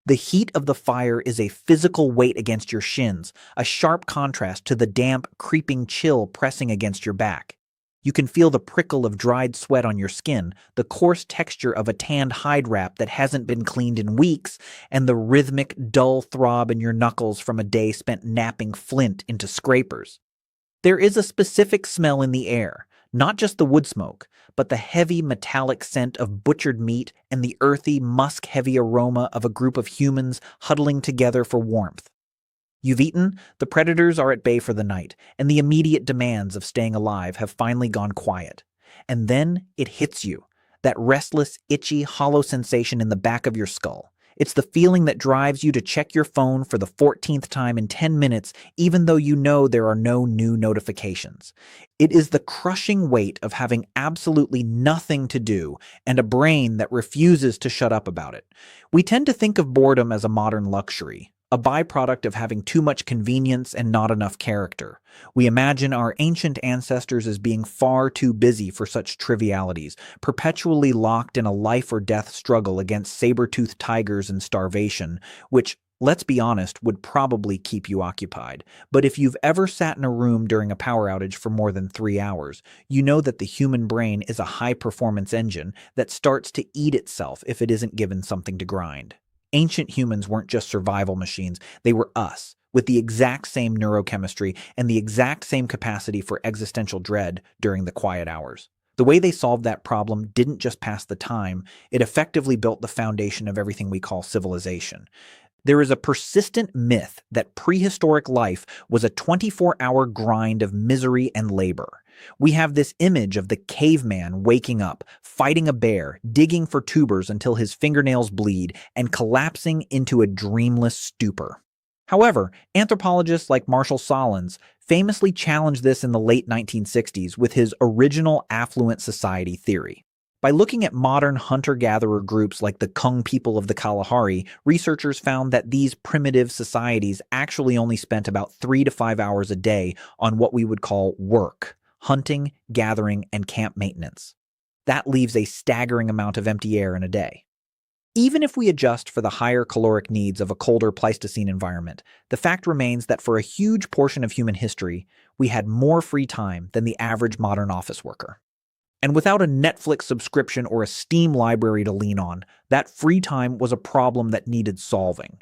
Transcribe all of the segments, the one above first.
The heat of the fire is a physical weight against your shins, a sharp contrast to the damp, creeping chill pressing against your back. You can feel the prickle of dried sweat on your skin, the coarse texture of a tanned hide wrap that hasn't been cleaned in weeks, and the rhythmic, dull throb in your knuckles from a day spent napping flint into scrapers. There is a specific smell in the air, not just the wood smoke, but the heavy metallic scent of butchered meat and the earthy, musk-heavy aroma of a group of humans huddling together for warmth. You've eaten, the predators are at bay for the night, and the immediate demands of staying alive have finally gone quiet. And then it hits you, that restless, itchy, hollow sensation in the back of your skull. It's the feeling that drives you to check your phone for the 14th time in 10 minutes, even though you know there are no new notifications. It is the crushing weight of having absolutely nothing to do and a brain that refuses to shut up about it. We tend to think of boredom as a modern luxury, a byproduct of having too much convenience and not enough character. We imagine our ancient ancestors as being far too busy for such trivialities, perpetually locked in a life-or-death struggle against saber-toothed tigers and starvation, which, let's be honest, would probably keep you occupied. But if you've ever sat in a room during a power outage for more than 3 hours, you know that the human brain is a high-performance engine that starts to eat itself if it isn't given something to grind. Ancient humans weren't just survival machines, they were us, with the exact same neurochemistry and the exact same capacity for existential dread during the quiet hours. The way they solved that problem didn't just pass the time, it effectively built the foundation of everything we call civilization. There is a persistent myth that prehistoric life was a 24-hour grind of misery and labor. We have this image of the caveman waking up, fighting a bear, digging for tubers until his fingernails bleed, and collapsing into a dreamless stupor. However, anthropologists like Marshall Solins famously challenged this in the late 1960s with his original affluent society theory. By looking at modern hunter-gatherer groups like the Kung people of the Kalahari, researchers found that these primitive societies actually only spent about 3 to 5 hours a day on what we would call work: hunting, gathering, and camp maintenance. That leaves a staggering amount of empty air in a day. Even if we adjust for the higher caloric needs of a colder Pleistocene environment, the fact remains that for a huge portion of human history, we had more free time than the average modern office worker. And without a Netflix subscription or a Steam library to lean on, that free time was a problem that needed solving.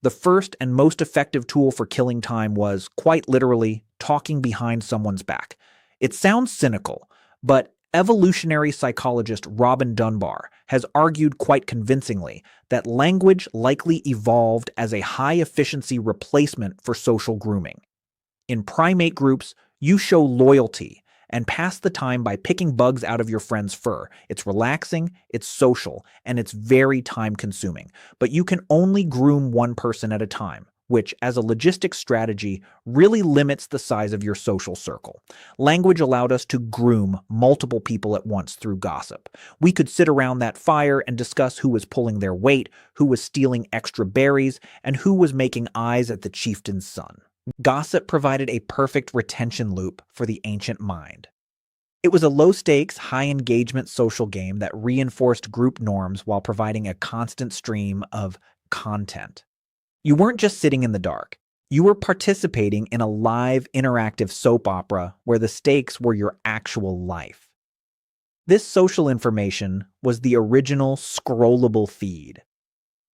The first and most effective tool for killing time was, quite literally, talking behind someone's back. It sounds cynical, but evolutionary psychologist Robin Dunbar has argued quite convincingly that language likely evolved as a high-efficiency replacement for social grooming. In primate groups, you show loyalty and pass the time by picking bugs out of your friend's fur. It's relaxing, it's social, and it's very time-consuming. But you can only groom one person at a time, which, as a logistics strategy, really limits the size of your social circle. Language allowed us to groom multiple people at once through gossip. We could sit around that fire and discuss who was pulling their weight, who was stealing extra berries, and who was making eyes at the chieftain's son. Gossip provided a perfect retention loop for the ancient mind. It was a low-stakes, high-engagement social game that reinforced group norms while providing a constant stream of content. You weren't just sitting in the dark. You were participating in a live, interactive soap opera where the stakes were your actual life. This social information was the original scrollable feed.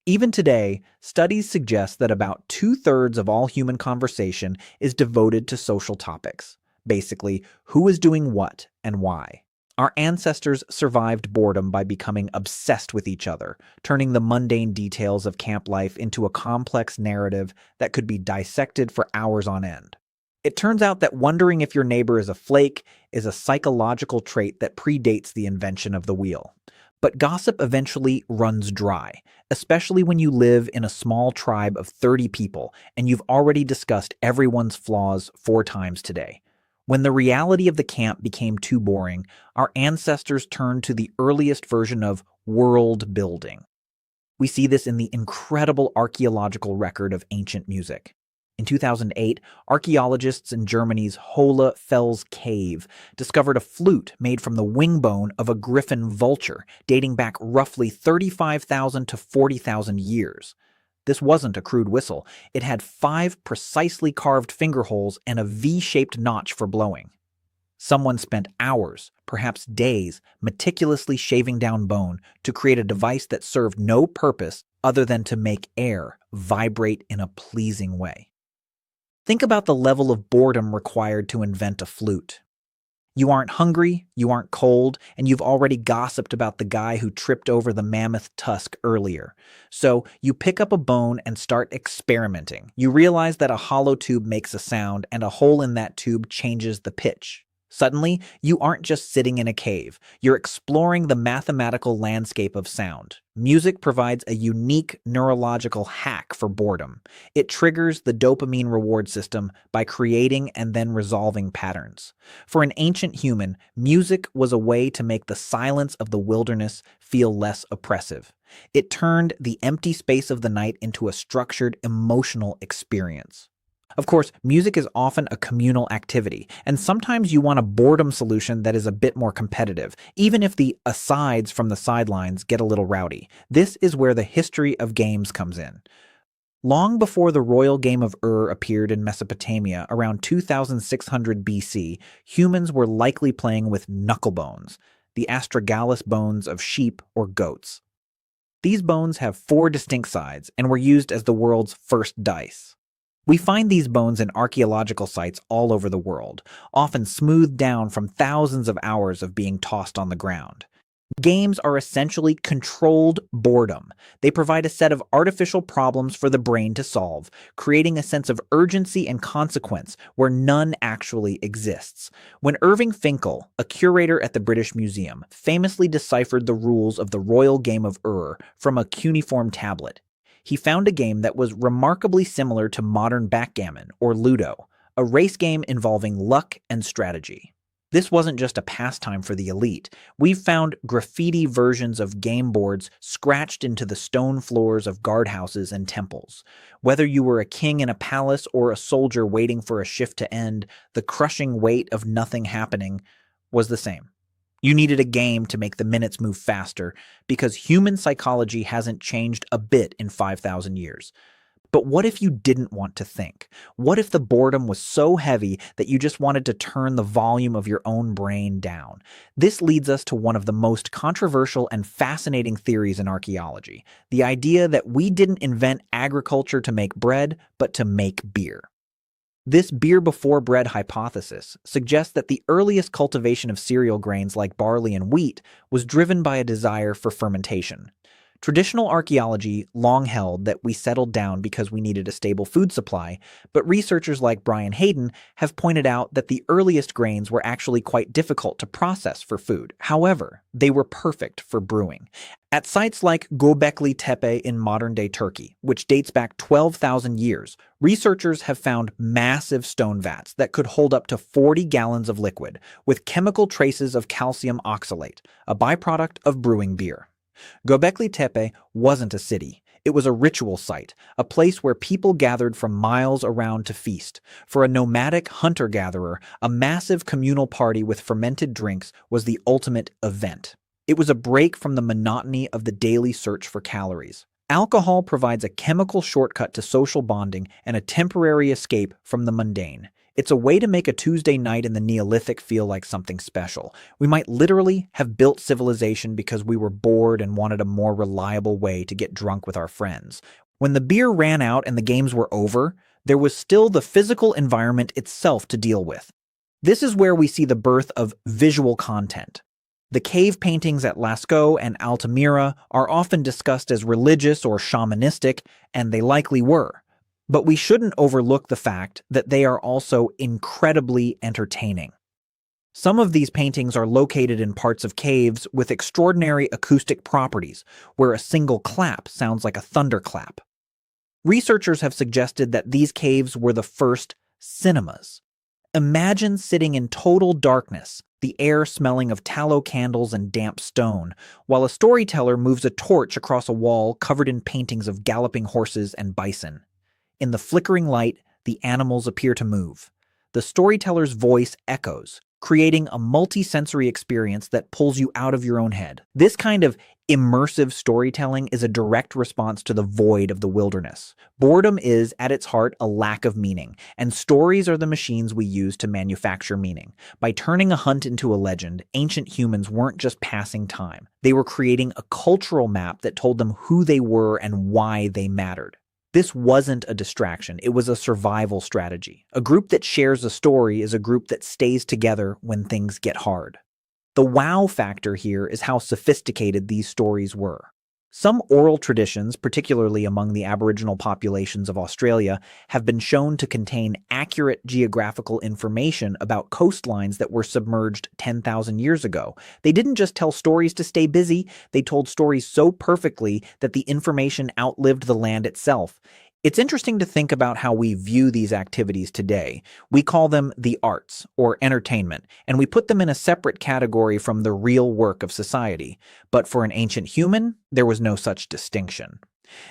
Even today, studies suggest that about 2/3 of all human conversation is devoted to social topics. Basically, who is doing what and why. Our ancestors survived boredom by becoming obsessed with each other, turning the mundane details of camp life into a complex narrative that could be dissected for hours on end. It turns out that wondering if your neighbor is a flake is a psychological trait that predates the invention of the wheel. But gossip eventually runs dry, especially when you live in a small tribe of 30 people and you've already discussed everyone's flaws 4 times today. When the reality of the camp became too boring, our ancestors turned to the earliest version of world building. We see this in the incredible archaeological record of ancient music. In 2008, archaeologists in Germany's Hohle Fels cave discovered a flute made from the wing bone of a griffon vulture dating back roughly 35,000 to 40,000 years. This wasn't a crude whistle. It had 5 precisely carved finger holes and a V-shaped notch for blowing. Someone spent hours, perhaps days, meticulously shaving down bone to create a device that served no purpose other than to make air vibrate in a pleasing way. Think about the level of boredom required to invent a flute. You aren't hungry, you aren't cold, and you've already gossiped about the guy who tripped over the mammoth tusk earlier. So you pick up a bone and start experimenting. You realize that a hollow tube makes a sound, and a hole in that tube changes the pitch. Suddenly, you aren't just sitting in a cave. You're exploring the mathematical landscape of sound. Music provides a unique neurological hack for boredom. It triggers the dopamine reward system by creating and then resolving patterns. For an ancient human, music was a way to make the silence of the wilderness feel less oppressive. It turned the empty space of the night into a structured emotional experience. Of course, music is often a communal activity, and sometimes you want a boredom solution that is a bit more competitive, even if the asides from the sidelines get a little rowdy. This is where the history of games comes in. Long before the royal game of appeared in Mesopotamia around 2600 BC, humans were likely playing with knuckle bones, the astragalus bones of sheep or goats. These bones have 4 distinct sides and were used as the world's first dice. We find these bones in archaeological sites all over the world, often smoothed down from thousands of hours of being tossed on the ground. Games are essentially controlled boredom. They provide a set of artificial problems for the brain to solve, creating a sense of urgency and consequence where none actually exists. When Irving Finkel, a curator at the British Museum, famously deciphered the rules of the royal game of from a cuneiform tablet, he found a game that was remarkably similar to modern backgammon, or Ludo, a race game involving luck and strategy. This wasn't just a pastime for the elite. We've found graffiti versions of game boards scratched into the stone floors of guardhouses and temples. Whether you were a king in a palace or a soldier waiting for a shift to end, the crushing weight of nothing happening was the same. You needed a game to make the minutes move faster because human psychology hasn't changed a bit in 5,000 years. But what if you didn't want to think? What if the boredom was so heavy that you just wanted to turn the volume of your own brain down? This leads us to one of the most controversial and fascinating theories in archaeology, the idea that we didn't invent agriculture to make bread, but to make beer. This beer before bread hypothesis suggests that the earliest cultivation of cereal grains like barley and wheat was driven by a desire for fermentation. Traditional archaeology long held that we settled down because we needed a stable food supply, but researchers like Brian Hayden have pointed out that the earliest grains were actually quite difficult to process for food. However, they were perfect for brewing. At sites like Göbekli Tepe in modern-day Turkey, which dates back 12,000 years, researchers have found massive stone vats that could hold up to 40 gallons of liquid, with chemical traces of calcium oxalate, a byproduct of brewing beer. Göbekli Tepe wasn't a city. It was a ritual site, a place where people gathered from miles around to feast. For a nomadic hunter-gatherer, a massive communal party with fermented drinks was the ultimate event. It was a break from the monotony of the daily search for calories. Alcohol provides a chemical shortcut to social bonding and a temporary escape from the mundane. It's a way to make a Tuesday night in the Neolithic feel like something special. We might literally have built civilization because we were bored and wanted a more reliable way to get drunk with our friends. When the beer ran out and the games were over, there was still the physical environment itself to deal with. This is where we see the birth of visual content. The cave paintings at Lascaux and Altamira are often discussed as religious or shamanistic, and they likely were. But we shouldn't overlook the fact that they are also incredibly entertaining. Some of these paintings are located in parts of caves with extraordinary acoustic properties, where a single clap sounds like a thunderclap. Researchers have suggested that these caves were the first cinemas. Imagine sitting in total darkness, the air smelling of tallow candles and damp stone, while a storyteller moves a torch across a wall covered in paintings of galloping horses and bison. In the flickering light, the animals appear to move. The storyteller's voice echoes, creating a multi-sensory experience that pulls you out of your own head. This kind of Immersive storytelling is a direct response to the void of the wilderness. Boredom is, at its heart, a lack of meaning, and stories are the machines we use to manufacture meaning. By turning a hunt into a legend, ancient humans weren't just passing time. They were creating a cultural map that told them who they were and why they mattered. This wasn't a distraction, it was a survival strategy. A group that shares a story is a group that stays together when things get hard. The wow factor here is how sophisticated these stories were. Some oral traditions, particularly among the Aboriginal populations of Australia, have been shown to contain accurate geographical information about coastlines that were submerged 10,000 years ago. They didn't just tell stories to stay busy, they told stories so perfectly that the information outlived the land itself. It's interesting to think about how we view these activities today. We call them the arts, or entertainment, and we put them in a separate category from the real work of society. But for an ancient human, there was no such distinction.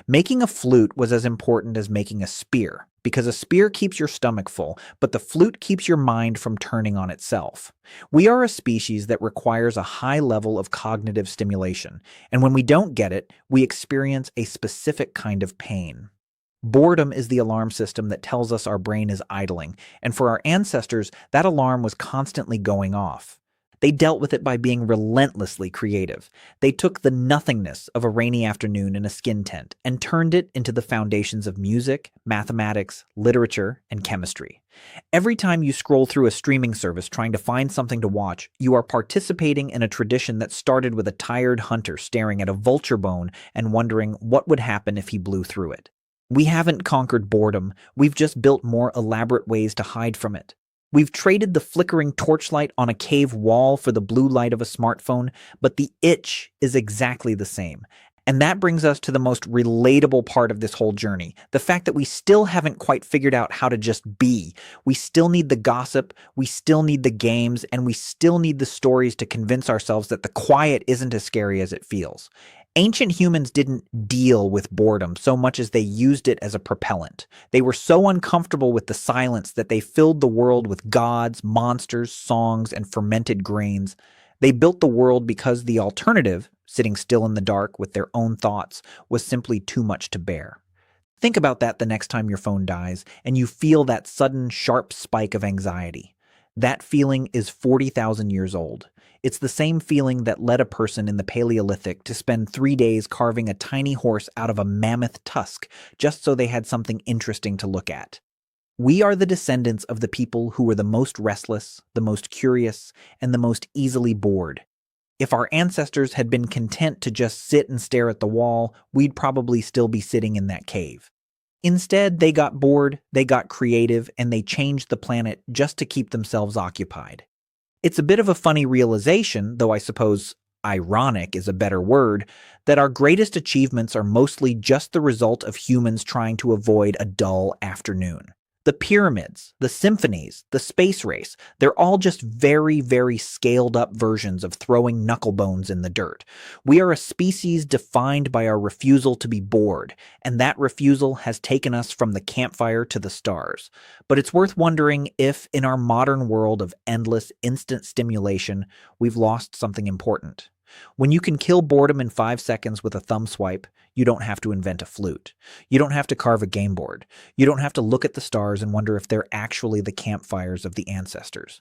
Making a flute was as important as making a spear, because a spear keeps your stomach full, but the flute keeps your mind from turning on itself. We are a species that requires a high level of cognitive stimulation, and when we don't get it, we experience a specific kind of pain. Boredom is the alarm system that tells us our brain is idling, and for our ancestors, that alarm was constantly going off. They dealt with it by being relentlessly creative. They took the nothingness of a rainy afternoon in a skin tent and turned it into the foundations of music, mathematics, literature, and chemistry. Every time you scroll through a streaming service trying to find something to watch, you are participating in a tradition that started with a tired hunter staring at a vulture bone and wondering what would happen if he blew through it. We haven't conquered boredom, we've just built more elaborate ways to hide from it. We've traded the flickering torchlight on a cave wall for the blue light of a smartphone, but the itch is exactly the same. And that brings us to the most relatable part of this whole journey, the fact that we still haven't quite figured out how to just be. We still need the gossip, we still need the games, and we still need the stories to convince ourselves that the quiet isn't as scary as it feels. Ancient humans didn't deal with boredom so much as they used it as a propellant. They were so uncomfortable with the silence that they filled the world with gods, monsters, songs, and fermented grains. They built the world because the alternative, sitting still in the dark with their own thoughts, was simply too much to bear. Think about that the next time your phone dies and you feel that sudden, sharp spike of anxiety. That feeling is 40,000 years old. It's the same feeling that led a person in the Paleolithic to spend 3 days carving a tiny horse out of a mammoth tusk just so they had something interesting to look at. We are the descendants of the people who were the most restless, the most curious, and the most easily bored. If our ancestors had been content to just sit and stare at the wall, we'd probably still be sitting in that cave. Instead, they got bored, they got creative, and they changed the planet just to keep themselves occupied. It's a bit of a funny realization, though I suppose ironic is a better word, that our greatest achievements are mostly just the result of humans trying to avoid a dull afternoon. The pyramids, the symphonies, the space race, they're all just very, very scaled up versions of throwing knucklebones in the dirt. We are a species defined by our refusal to be bored, and that refusal has taken us from the campfire to the stars. But it's worth wondering if, in our modern world of endless, instant stimulation, we've lost something important. When you can kill boredom in 5 seconds with a thumb swipe, you don't have to invent a flute. You don't have to carve a game board. You don't have to look at the stars and wonder if they're actually the campfires of the ancestors.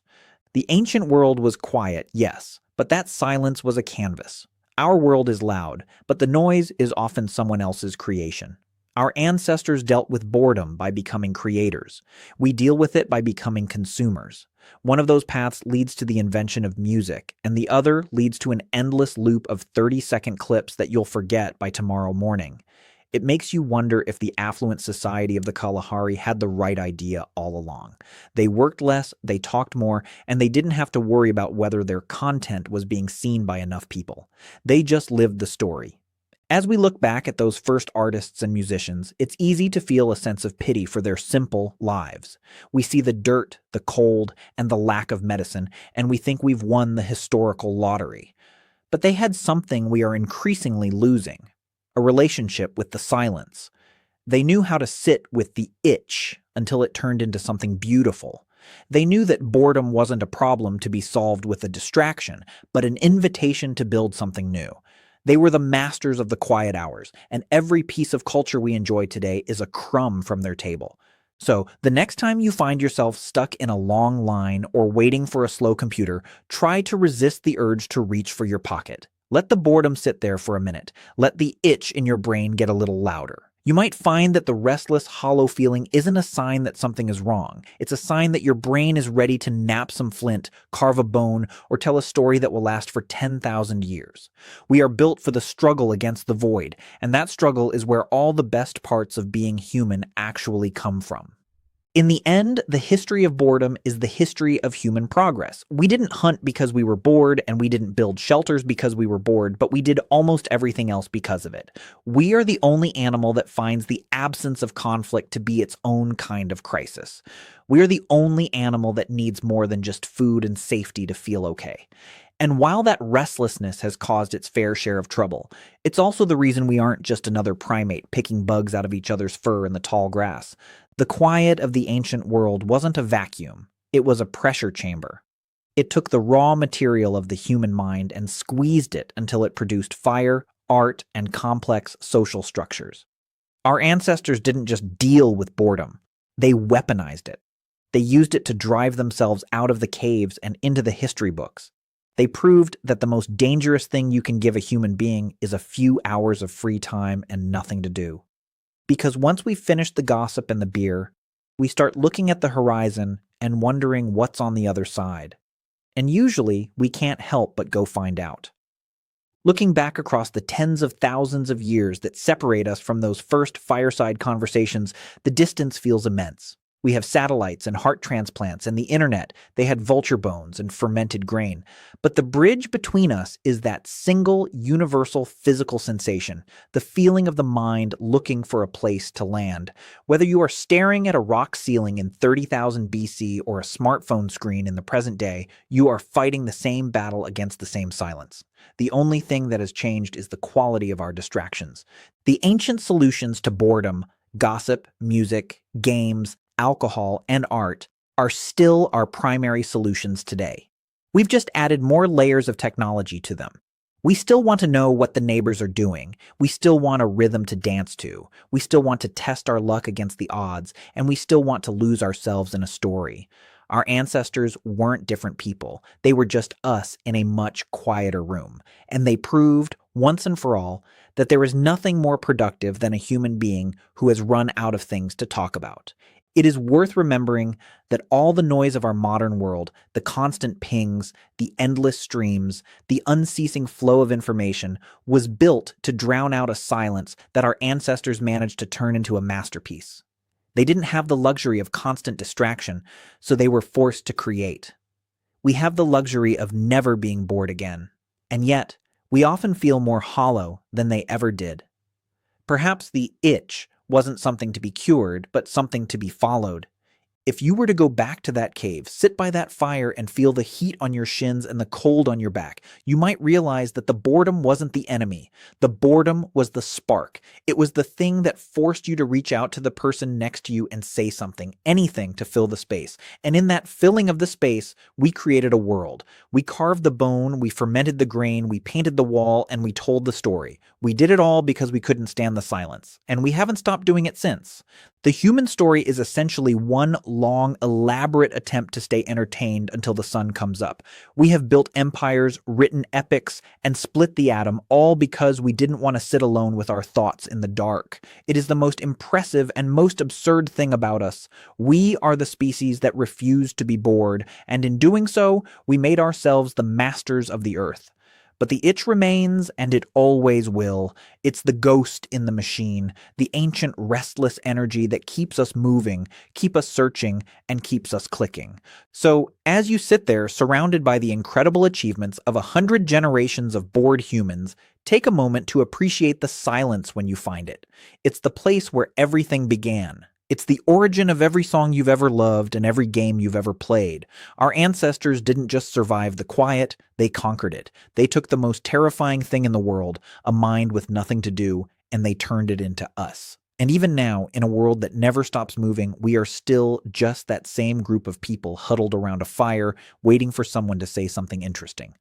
The ancient world was quiet, yes, but that silence was a canvas. Our world is loud, but the noise is often someone else's creation. Our ancestors dealt with boredom by becoming creators. We deal with it by becoming consumers. One of those paths leads to the invention of music, and the other leads to an endless loop of 30-second clips that you'll forget by tomorrow morning. It makes you wonder if the affluent society of the Kalahari had the right idea all along. They worked less, they talked more, and they didn't have to worry about whether their content was being seen by enough people. They just lived the story. As we look back at those first artists and musicians, it's easy to feel a sense of pity for their simple lives. We see the dirt, the cold, and the lack of medicine, and we think we've won the historical lottery. But they had something we are increasingly losing: a relationship with the silence. They knew how to sit with the itch until it turned into something beautiful. They knew that boredom wasn't a problem to be solved with a distraction, but an invitation to build something new. They were the masters of the quiet hours, and every piece of culture we enjoy today is a crumb from their table. So, the next time you find yourself stuck in a long line or waiting for a slow computer, try to resist the urge to reach for your pocket. Let the boredom sit there for a minute. Let the itch in your brain get a little louder. You might find that the restless, hollow feeling isn't a sign that something is wrong. It's a sign that your brain is ready to nap some flint, carve a bone, or tell a story that will last for 10,000 years. We are built for the struggle against the void, and that struggle is where all the best parts of being human actually come from. In the end, the history of boredom is the history of human progress. We didn't hunt because we were bored, and we didn't build shelters because we were bored, but we did almost everything else because of it. We are the only animal that finds the absence of conflict to be its own kind of crisis. We are the only animal that needs more than just food and safety to feel okay. And while that restlessness has caused its fair share of trouble, it's also the reason we aren't just another primate picking bugs out of each other's fur in the tall grass. The quiet of the ancient world wasn't a vacuum, it was a pressure chamber. It took the raw material of the human mind and squeezed it until it produced fire, art, and complex social structures. Our ancestors didn't just deal with boredom, they weaponized it. They used it to drive themselves out of the caves and into the history books. They proved that the most dangerous thing you can give a human being is a few hours of free time and nothing to do. Because once we've finished the gossip and the beer, we start looking at the horizon and wondering what's on the other side. And usually, we can't help but go find out. Looking back across the tens of thousands of years that separate us from those first fireside conversations, the distance feels immense. We have satellites and heart transplants and the internet. They had vulture bones and fermented grain. But the bridge between us is that single, universal physical sensation, the feeling of the mind looking for a place to land. Whether you are staring at a rock ceiling in 30,000 BC or a smartphone screen in the present day, you are fighting the same battle against the same silence. The only thing that has changed is the quality of our distractions. The ancient solutions to boredom, gossip, music, games, alcohol, and art are still our primary solutions today. We've just added more layers of technology to them. We still want to know what the neighbors are doing. We still want a rhythm to dance to. We still want to test our luck against the odds, and we still want to lose ourselves in a story. Our ancestors weren't different people. They were just us in a much quieter room. And they proved, once and for all, that there is nothing more productive than a human being who has run out of things to talk about. It is worth remembering that all the noise of our modern world, the constant pings, the endless streams, the unceasing flow of information, was built to drown out a silence that our ancestors managed to turn into a masterpiece. They didn't have the luxury of constant distraction, so they were forced to create. We have the luxury of never being bored again, and yet we often feel more hollow than they ever did. Perhaps the itch wasn't something to be cured, but something to be followed. If you were to go back to that cave, sit by that fire and feel the heat on your shins and the cold on your back, you might realize that the boredom wasn't the enemy. The boredom was the spark. It was the thing that forced you to reach out to the person next to you and say something, anything to fill the space. And in that filling of the space, we created a world. We carved the bone, we fermented the grain, we painted the wall, and we told the story. We did it all because we couldn't stand the silence, and we haven't stopped doing it since. The human story is essentially one long, elaborate attempt to stay entertained until the sun comes up. We have built empires, written epics, and split the atom, all because we didn't want to sit alone with our thoughts in the dark. It is the most impressive and most absurd thing about us. We are the species that refused to be bored, and in doing so, we made ourselves the masters of the earth. But the itch remains, and it always will. It's the ghost in the machine, the ancient restless energy that keeps us moving, keeps us searching, and keeps us clicking. So, as you sit there surrounded by the incredible achievements of 100 generations of bored humans, take a moment to appreciate the silence when you find it. It's the place where everything began. It's the origin of every song you've ever loved and every game you've ever played. Our ancestors didn't just survive the quiet, they conquered it. They took the most terrifying thing in the world, a mind with nothing to do, and they turned it into us. And even now, in a world that never stops moving, we are still just that same group of people huddled around a fire, waiting for someone to say something interesting.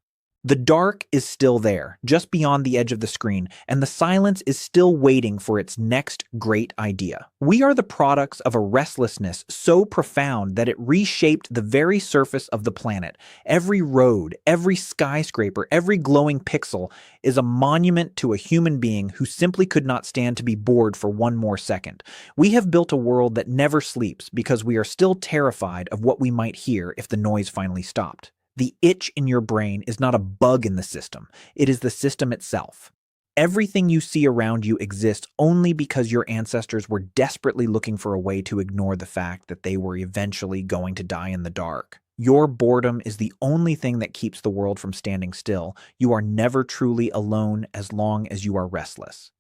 The dark is still there, just beyond the edge of the screen, and the silence is still waiting for its next great idea. We are the products of a restlessness so profound that it reshaped the very surface of the planet. Every road, every skyscraper, every glowing pixel is a monument to a human being who simply could not stand to be bored for one more second. We have built a world that never sleeps because we are still terrified of what we might hear if the noise finally stopped. The itch in your brain is not a bug in the system, it is the system itself. Everything you see around you exists only because your ancestors were desperately looking for a way to ignore the fact that they were eventually going to die in the dark. Your boredom is the only thing that keeps the world from standing still. You are never truly alone as long as you are restless.